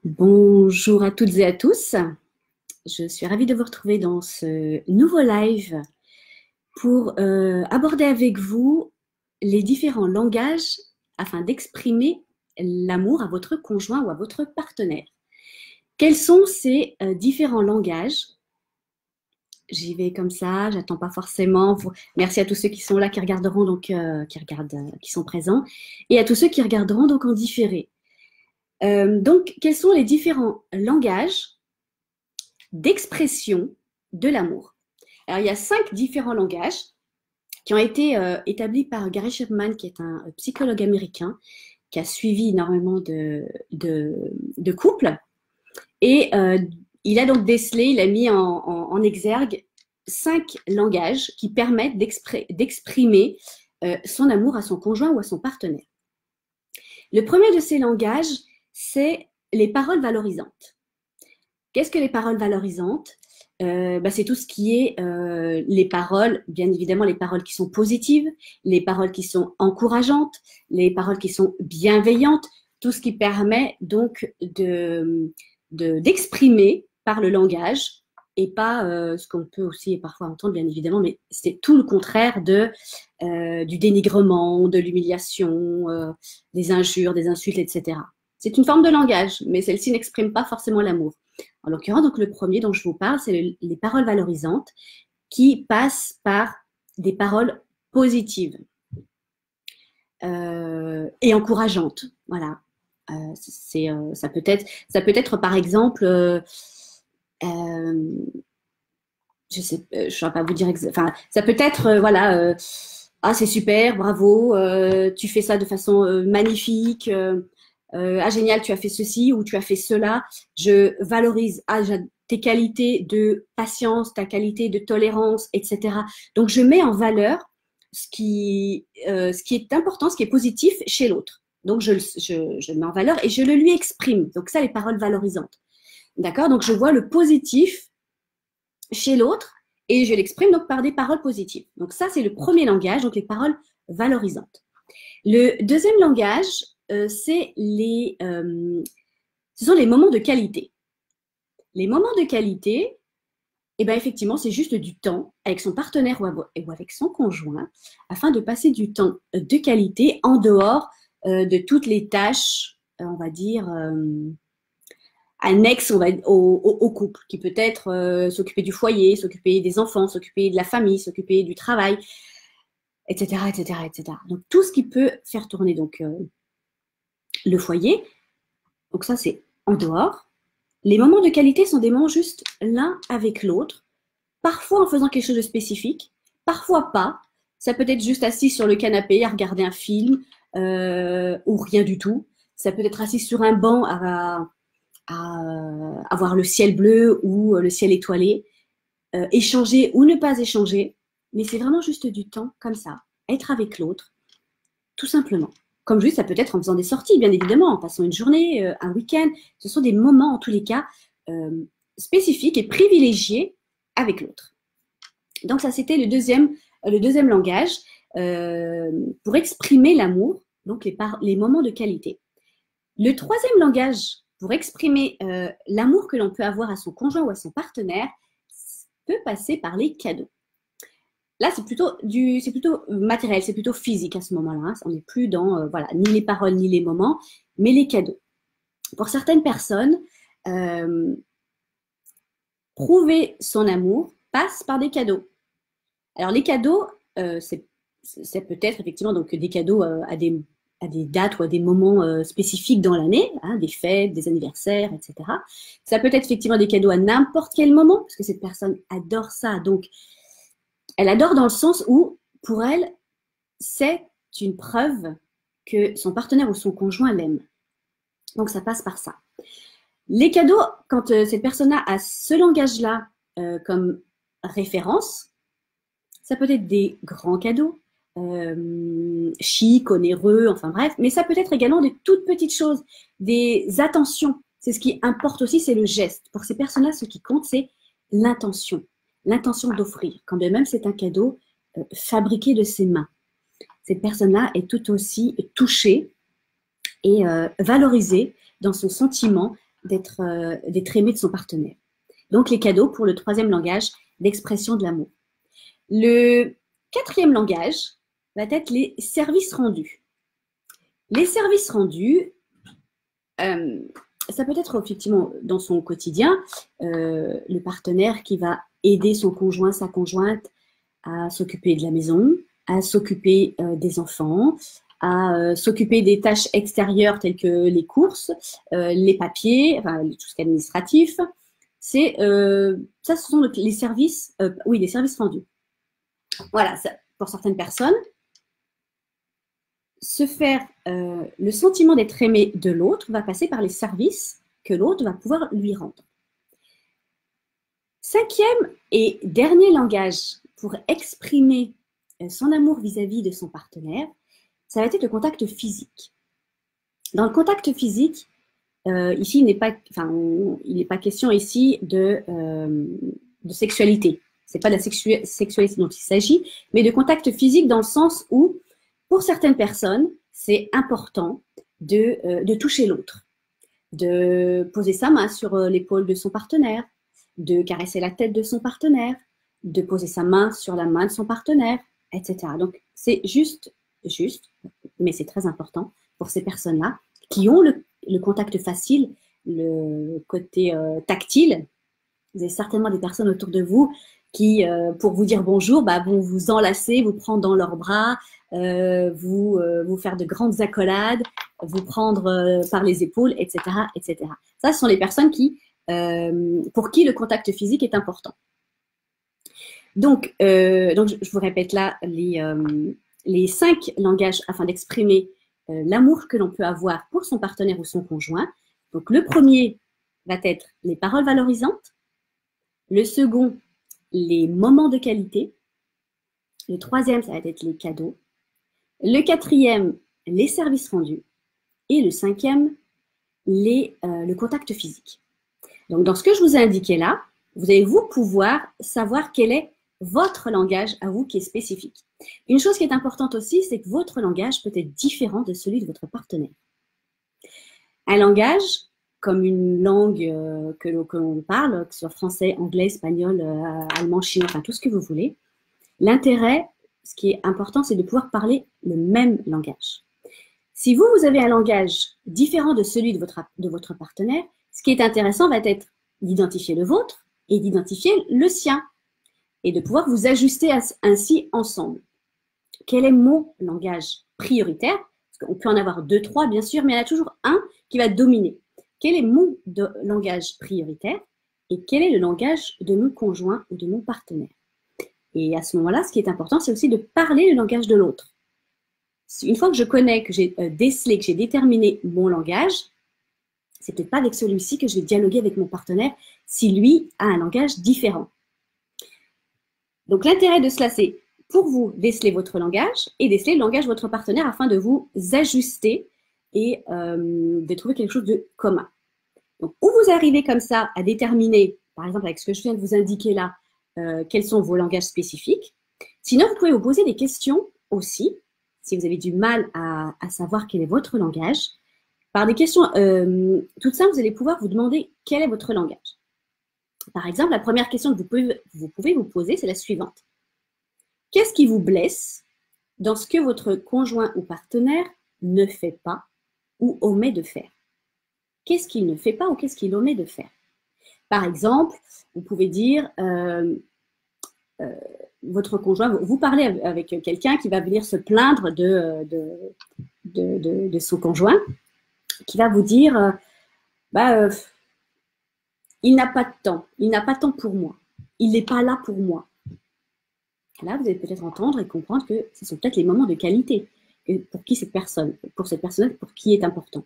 Bonjour à toutes et à tous. Je suis ravie de vous retrouver dans ce nouveau live pour aborder avec vous les différents langages afin d'exprimer l'amour à votre conjoint ou à votre partenaire. Quels sont ces différents langages? J'y vais comme ça, j'attends pas forcément. Merci à tous ceux qui sont là, qui regarderont donc, qui sont présents, et à tous ceux qui regarderont donc en différé. Donc, quels sont les différents langages d'expression de l'amour? Alors, il y a 5 différents langages qui ont été établis par Gary Chapman, qui est un psychologue américain qui a suivi énormément de couples. Et il a donc décelé, il a mis en exergue 5 langages qui permettent d'exprimer son amour à son conjoint ou à son partenaire. Le premier de ces langages, c'est les paroles valorisantes. Qu'est-ce que les paroles valorisantes? C'est tout ce qui est les paroles, bien évidemment les paroles qui sont positives, les paroles qui sont encourageantes, les paroles qui sont bienveillantes, tout ce qui permet donc d'exprimer par le langage et pas ce qu'on peut aussi parfois entendre bien évidemment, mais c'est tout le contraire du dénigrement, de l'humiliation, des injures, des insultes, etc. C'est une forme de langage, mais celle-ci n'exprime pas forcément l'amour. En l'occurrence, donc le premier dont je vous parle, c'est les paroles valorisantes qui passent par des paroles positives et encourageantes. Voilà. Ça peut être par exemple, je ne saurais pas vous dire, enfin, ça peut être, voilà, ah c'est super, bravo, tu fais ça de façon magnifique. Ah génial, tu as fait ceci ou tu as fait cela. Je valorise tes qualités de patience, ta qualité de tolérance, etc. Donc je mets en valeur ce qui est important, ce qui est positif chez l'autre. Donc je le mets en valeur et je le lui exprime. Donc ça, les paroles valorisantes. D'accord? Donc je vois le positif chez l'autre et je l'exprime donc par des paroles positives. Donc ça, c'est le premier langage, donc les paroles valorisantes. Le deuxième langage, ce sont les moments de qualité. Les moments de qualité, eh ben effectivement, c'est juste du temps avec son partenaire ou avec son conjoint afin de passer du temps de qualité en dehors de toutes les tâches, on va dire, annexes au couple, qui peut être s'occuper du foyer, s'occuper des enfants, s'occuper de la famille, s'occuper du travail, etc., etc., etc. Donc tout ce qui peut faire tourner donc le foyer. Donc ça, c'est en dehors. Les moments de qualité sont des moments juste l'un avec l'autre, parfois en faisant quelque chose de spécifique, parfois pas. Ça peut être juste assis sur le canapé à regarder un film ou rien du tout. Ça peut être assis sur un banc à voir le ciel bleu ou le ciel étoilé, échanger ou ne pas échanger. Mais c'est vraiment juste du temps comme ça, être avec l'autre, tout simplement. Comme juste, ça peut être en faisant des sorties, bien évidemment, en passant une journée, un week-end. Ce sont des moments, en tous les cas, spécifiques et privilégiés avec l'autre. Donc ça, c'était le deuxième langage pour exprimer l'amour, donc les moments de qualité. Le troisième langage pour exprimer l'amour que l'on peut avoir à son conjoint ou à son partenaire peut passer par les cadeaux. Là, c'est plutôt matériel, c'est plutôt physique à ce moment-là. Hein. On n'est plus dans voilà, ni les paroles ni les moments, mais les cadeaux. Pour certaines personnes, prouver son amour passe par des cadeaux. Alors les cadeaux, c'est peut-être effectivement donc des cadeaux à des dates ou à des moments spécifiques dans l'année, hein, des fêtes, des anniversaires, etc. Ça peut être effectivement des cadeaux à n'importe quel moment, parce que cette personne adore ça. Donc, elle adore dans le sens où, pour elle, c'est une preuve que son partenaire ou son conjoint l'aime. Donc, ça passe par ça. Les cadeaux, quand cette personne-là a ce langage-là comme référence, ça peut être des grands cadeaux, chic, onéreux, enfin bref, mais ça peut être également des toutes petites choses, des attentions. C'est ce qui importe aussi, c'est le geste. Pour ces personnes-là, ce qui compte, c'est l'intention d'offrir. Quand bien même c'est un cadeau fabriqué de ses mains. Cette personne-là est tout aussi touchée et valorisée dans son sentiment d'être aimé de son partenaire. Donc, les cadeaux pour le troisième langage d'expression de l'amour. Le quatrième langage va être les services rendus. Les services rendus, ça peut être effectivement dans son quotidien, le partenaire qui va aider son conjoint, sa conjointe à s'occuper de la maison, à s'occuper des enfants, à s'occuper des tâches extérieures telles que les courses, les papiers, enfin, tout ce qui est administratif. Ça, ce sont les services, les services rendus. Voilà, ça, pour certaines personnes, se faire le sentiment d'être aimé de l'autre va passer par les services que l'autre va pouvoir lui rendre. Cinquième et dernier langage pour exprimer son amour vis-à-vis de son partenaire, ça va être le contact physique. Dans le contact physique, ici, il n'est pas question ici de sexualité. Ce n'est pas de la sexualité dont il s'agit, mais de contact physique dans le sens où, pour certaines personnes, c'est important de toucher l'autre, de poser sa main sur l'épaule de son partenaire, de caresser la tête de son partenaire, de poser sa main sur la main de son partenaire, etc. Donc, c'est juste, mais c'est très important pour ces personnes-là qui ont le contact facile, le côté tactile. Vous avez certainement des personnes autour de vous qui, pour vous dire bonjour, vont vous enlacer, vous prendre dans leurs bras, vous faire de grandes accolades, vous prendre par les épaules, etc., etc. Ça, ce sont les personnes pour qui le contact physique est important. Donc je vous répète là les 5 langages afin d'exprimer l'amour que l'on peut avoir pour son partenaire ou son conjoint. Donc, le premier va être les paroles valorisantes. Le second, les moments de qualité. Le troisième, ça va être les cadeaux. Le quatrième, les services rendus. Et le cinquième, le contact physique. Donc, dans ce que je vous ai indiqué là, vous allez pouvoir savoir quel est votre langage à vous qui est spécifique. Une chose qui est importante aussi, c'est que votre langage peut être différent de celui de votre partenaire. Un langage, comme une langue que l'on parle, que ce soit français, anglais, espagnol, allemand, chinois, enfin tout ce que vous voulez, l'intérêt, ce qui est important, c'est de pouvoir parler le même langage. Si vous avez un langage différent de celui de votre partenaire, ce qui est intéressant va être d'identifier le vôtre et d'identifier le sien et de pouvoir vous ajuster ainsi ensemble. Quel est mon langage prioritaire? Parce qu'on peut en avoir 2, 3, bien sûr, mais il y en a toujours un qui va dominer. Quel est mon langage prioritaire et quel est le langage de mon conjoint ou de mon partenaire? Et à ce moment-là, ce qui est important, c'est aussi de parler le langage de l'autre. Une fois que je connais, que j'ai décelé, que j'ai déterminé mon langage, c'est peut-être pas avec celui-ci que je vais dialoguer avec mon partenaire si lui a un langage différent. Donc, l'intérêt de cela, c'est pour vous déceler votre langage et déceler le langage de votre partenaire afin de vous ajuster et de trouver quelque chose de commun. Donc, où vous arrivez comme ça à déterminer, par exemple avec ce que je viens de vous indiquer là, quels sont vos langages spécifiques. Sinon, vous pouvez vous poser des questions aussi, si vous avez du mal à savoir quel est votre langage. Par des questions toutes simples, vous allez pouvoir vous demander quel est votre langage. Par exemple, la première question que vous pouvez vous poser, c'est la suivante. Qu'est-ce qui vous blesse dans ce que votre conjoint ou partenaire ne fait pas ou omet de faire? Qu'est-ce qu'il ne fait pas ou qu'est-ce qu'il omet de faire? Par exemple, vous pouvez dire, votre conjoint, vous parlez avec quelqu'un qui va venir se plaindre de son conjoint, qui va vous dire, il n'a pas de temps, il n'a pas de temps pour moi, il n'est pas là pour moi. Là, vous allez peut-être entendre et comprendre que ce sont peut-être les moments de qualité pour cette personne pour qui est important.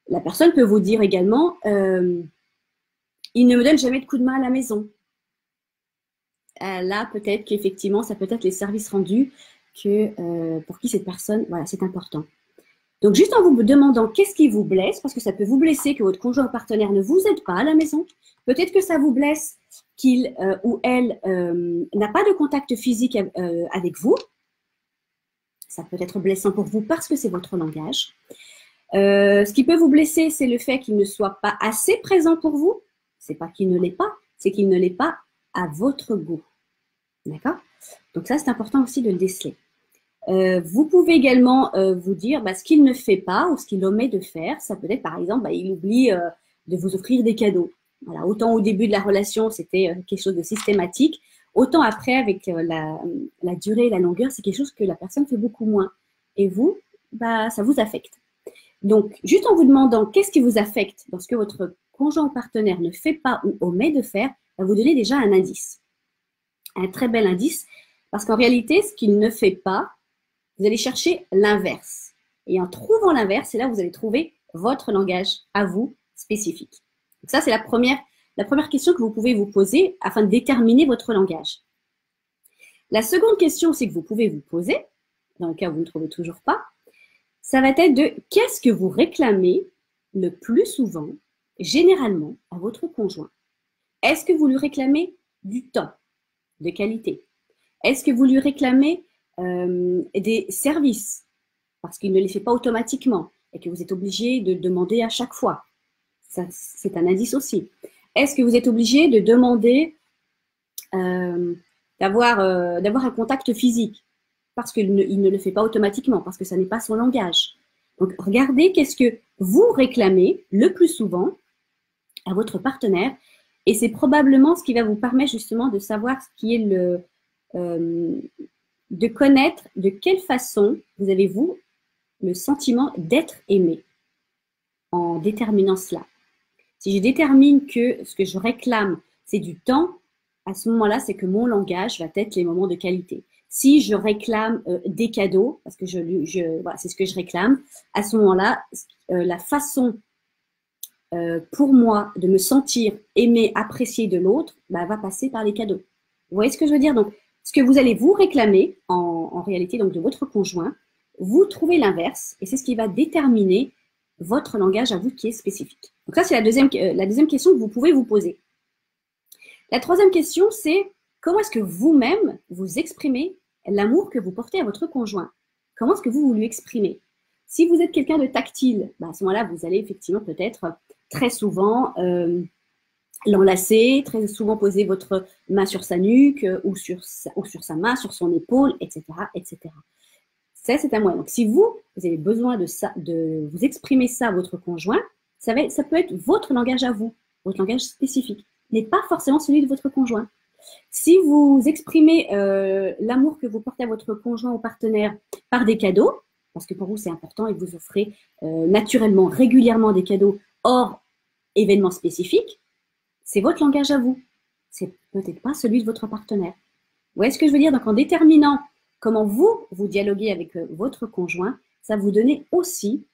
La personne peut vous dire également, il ne me donne jamais de coup de main à la maison. Là, peut-être qu'effectivement, ça peut être les services rendus pour qui cette personne, voilà, c'est important. Donc, juste en vous demandant qu'est-ce qui vous blesse, parce que ça peut vous blesser que votre conjoint ou partenaire ne vous aide pas à la maison. Peut-être que ça vous blesse qu'il ou elle n'a pas de contact physique avec vous. Ça peut être blessant pour vous parce que c'est votre langage. Ce qui peut vous blesser, c'est le fait qu'il ne soit pas assez présent pour vous. C'est pas qu'il ne l'est pas, c'est qu'il ne l'est pas à votre goût. D'accord? Donc ça, c'est important aussi de le déceler. Vous pouvez également vous dire ce qu'il ne fait pas ou ce qu'il omet de faire. Ça peut être, par exemple, il oublie de vous offrir des cadeaux. Voilà, autant au début de la relation, c'était quelque chose de systématique, autant après, avec la durée et la longueur, c'est quelque chose que la personne fait beaucoup moins. Et vous, ça vous affecte. Donc, juste en vous demandant qu'est-ce qui vous affecte lorsque votre conjoint ou partenaire ne fait pas ou omet de faire, va vous donner déjà un indice. Un très bel indice, parce qu'en réalité, ce qu'il ne fait pas, vous allez chercher l'inverse. Et en trouvant l'inverse, c'est là où vous allez trouver votre langage à vous spécifique. Donc ça, c'est la première question que vous pouvez vous poser afin de déterminer votre langage. La seconde question aussi que vous pouvez vous poser, dans le cas où vous ne trouvez toujours pas, ça va être de qu'est-ce que vous réclamez le plus souvent, généralement, à votre conjoint? Est-ce que vous lui réclamez du temps de qualité? Est-ce que vous lui réclamez des services parce qu'il ne les fait pas automatiquement et que vous êtes obligé de demander à chaque fois? Ça, c'est un indice aussi. Est-ce que vous êtes obligé de demander d'avoir un contact physique parce qu'il ne le fait pas automatiquement, parce que ça n'est pas son langage? Donc, regardez qu'est-ce que vous réclamez le plus souvent à votre partenaire, et c'est probablement ce qui va vous permettre justement de savoir ce qui est de connaître de quelle façon vous avez, vous, le sentiment d'être aimé en déterminant cela. Si je détermine que ce que je réclame, c'est du temps, à ce moment-là, c'est que mon langage va être les moments de qualité. Si je réclame des cadeaux, parce que voilà, c'est ce que je réclame, à ce moment-là, la façon pour moi de me sentir aimé, apprécié de l'autre, va passer par les cadeaux. Vous voyez ce que je veux dire? Donc, ce que vous allez vous réclamer en réalité donc de votre conjoint, vous trouvez l'inverse, et c'est ce qui va déterminer votre langage à vous qui est spécifique. Donc ça, c'est la deuxième question que vous pouvez vous poser. La troisième question, c'est comment est-ce que vous-même vous exprimez l'amour que vous portez à votre conjoint? Comment est-ce que vous lui exprimez? Si vous êtes quelqu'un de tactile, à ce moment-là, vous allez effectivement peut-être très souvent l'enlacer, très souvent poser votre main sur sa nuque ou sur sa main, sur son épaule, etc., etc. Ça, c'est un moyen. Donc, si vous avez besoin de vous exprimer ça à votre conjoint, ça peut être votre langage à vous, votre langage spécifique, n'est pas forcément celui de votre conjoint. Si vous exprimez l'amour que vous portez à votre conjoint ou partenaire par des cadeaux, parce que pour vous c'est important et que vous offrez naturellement, régulièrement des cadeaux hors événements spécifiques, c'est votre langage à vous. C'est peut-être pas celui de votre partenaire. Vous voyez ce que je veux dire? Donc en déterminant comment vous dialoguez avec votre conjoint, ça vous donne aussi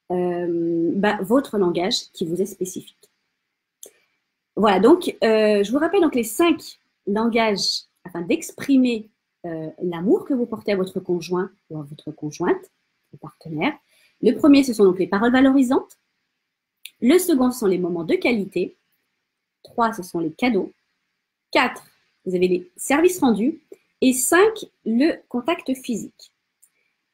votre langage qui vous est spécifique. Voilà, donc je vous rappelle donc les 5 langages afin d'exprimer l'amour que vous portez à votre conjoint ou à votre conjointe, ou partenaire. Le premier, ce sont donc les paroles valorisantes. Le second, ce sont les moments de qualité. 3, ce sont les cadeaux. 4, vous avez les services rendus. Et 5, le contact physique.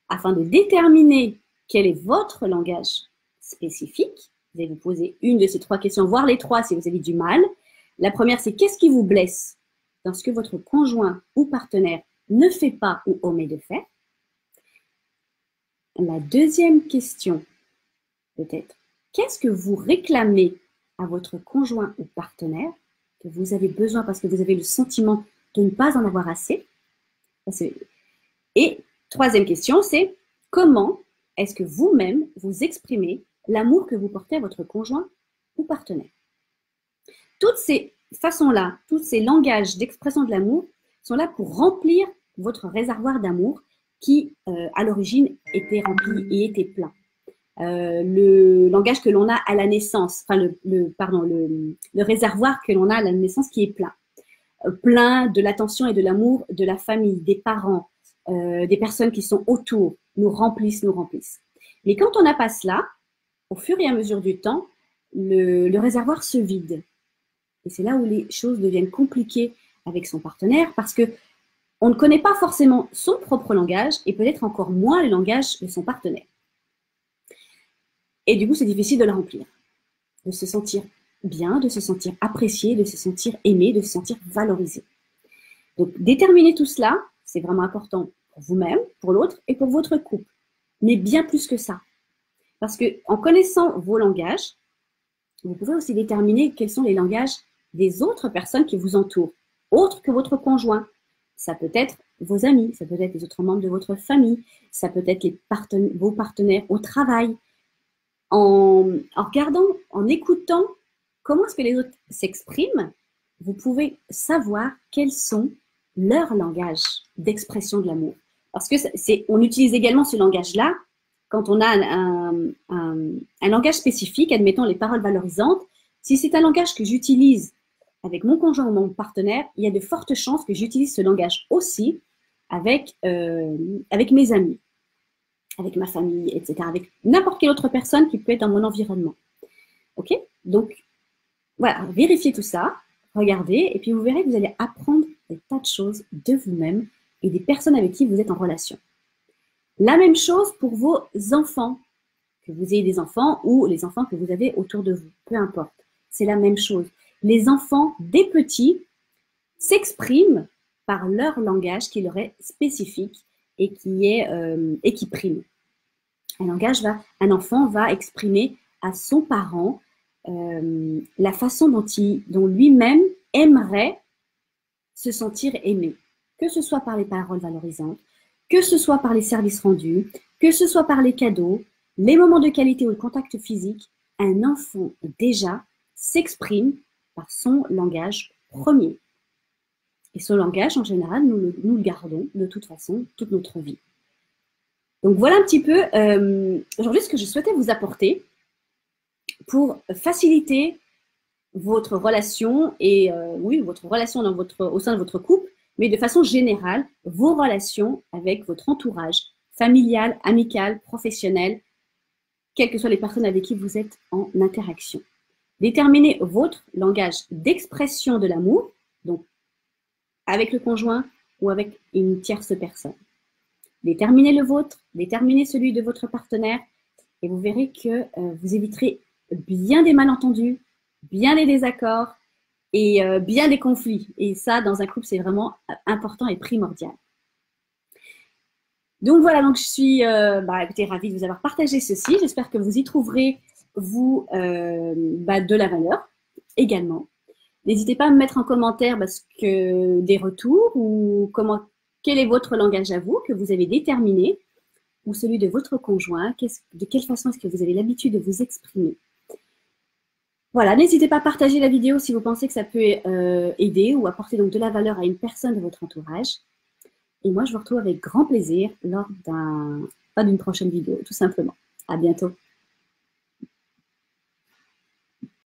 Afin de déterminer quel est votre langage spécifique, vous allez vous poser une de ces 3 questions, voire les 3 si vous avez du mal. La première, c'est qu'est-ce qui vous blesse dans ce que votre conjoint ou partenaire ne fait pas ou omet de faire? La deuxième question, peut-être, qu'est-ce que vous réclamez à votre conjoint ou partenaire que vous avez besoin parce que vous avez le sentiment de ne pas en avoir assez? Et troisième question, c'est comment est-ce que vous-même vous exprimez l'amour que vous portez à votre conjoint ou partenaire? Toutes ces façons-là, tous ces langages d'expression de l'amour sont là pour remplir votre réservoir d'amour qui, à l'origine, était rempli et était plein. Le langage que l'on a à la naissance, enfin le réservoir que l'on a à la naissance qui est plein. Plein de l'attention et de l'amour de la famille, des parents, des personnes qui sont autour, nous remplissent. Mais quand on n'a pas cela, au fur et à mesure du temps, le réservoir se vide. Et c'est là où les choses deviennent compliquées avec son partenaire parce que on ne connaît pas forcément son propre langage et peut-être encore moins le langage de son partenaire. Et du coup, c'est difficile de le remplir, de se sentir bien, de se sentir apprécié, de se sentir aimé, de se sentir valorisé. Donc, déterminer tout cela, c'est vraiment important pour vous-même, pour l'autre et pour votre couple. Mais bien plus que ça. Parce qu'en connaissant vos langages, vous pouvez aussi déterminer quels sont les langages des autres personnes qui vous entourent, autres que votre conjoint. Ça peut être vos amis, ça peut être les autres membres de votre famille, ça peut être vos partenaires au travail. En regardant, en écoutant comment est-ce que les autres s'expriment, vous pouvez savoir quels sont leurs langages d'expression de l'amour. Parce que on utilise également ce langage-là quand on a un langage spécifique, admettons les paroles valorisantes. Si c'est un langage que j'utilise avec mon conjoint ou mon partenaire, il y a de fortes chances que j'utilise ce langage aussi avec mes amis, avec ma famille, etc., avec n'importe quelle autre personne qui peut être dans mon environnement. Ok? Donc, voilà, vérifiez tout ça, regardez, et puis vous verrez que vous allez apprendre des tas de choses de vous-même et des personnes avec qui vous êtes en relation. La même chose pour vos enfants, que vous ayez des enfants ou les enfants que vous avez autour de vous, peu importe. C'est la même chose. Les enfants, dès petits, s'expriment par leur langage qui leur est spécifique et qui prime. Un enfant va exprimer à son parent la façon dont lui-même aimerait se sentir aimé, que ce soit par les paroles valorisantes, que ce soit par les services rendus, que ce soit par les cadeaux, les moments de qualité ou le contact physique. Un enfant déjà s'exprime par son langage premier. Et ce langage, en général, nous le gardons de toute façon toute notre vie. Donc voilà un petit peu aujourd'hui ce que je souhaitais vous apporter pour faciliter votre relation et votre relation au sein de votre couple, mais de façon générale, vos relations avec votre entourage familial, amical, professionnel, quelles que soient les personnes avec qui vous êtes en interaction. Déterminez votre langage d'expression de l'amour, donc avec le conjoint ou avec une tierce personne. Déterminez le vôtre, déterminez celui de votre partenaire et vous verrez que vous éviterez bien des malentendus, bien des désaccords et bien des conflits. Et ça, dans un couple, c'est vraiment important et primordial. Donc voilà, donc je suis écoutez, ravie de vous avoir partagé ceci. J'espère que vous y trouverez, de la valeur également. N'hésitez pas à me mettre en commentaire des retours ou quel est votre langage à vous que vous avez déterminé ou celui de votre conjoint. De quelle façon est-ce que vous avez l'habitude de vous exprimer? Voilà, n'hésitez pas à partager la vidéo si vous pensez que ça peut aider ou apporter donc de la valeur à une personne de votre entourage. Et moi, je vous retrouve avec grand plaisir lors d'une prochaine vidéo, tout simplement. À bientôt.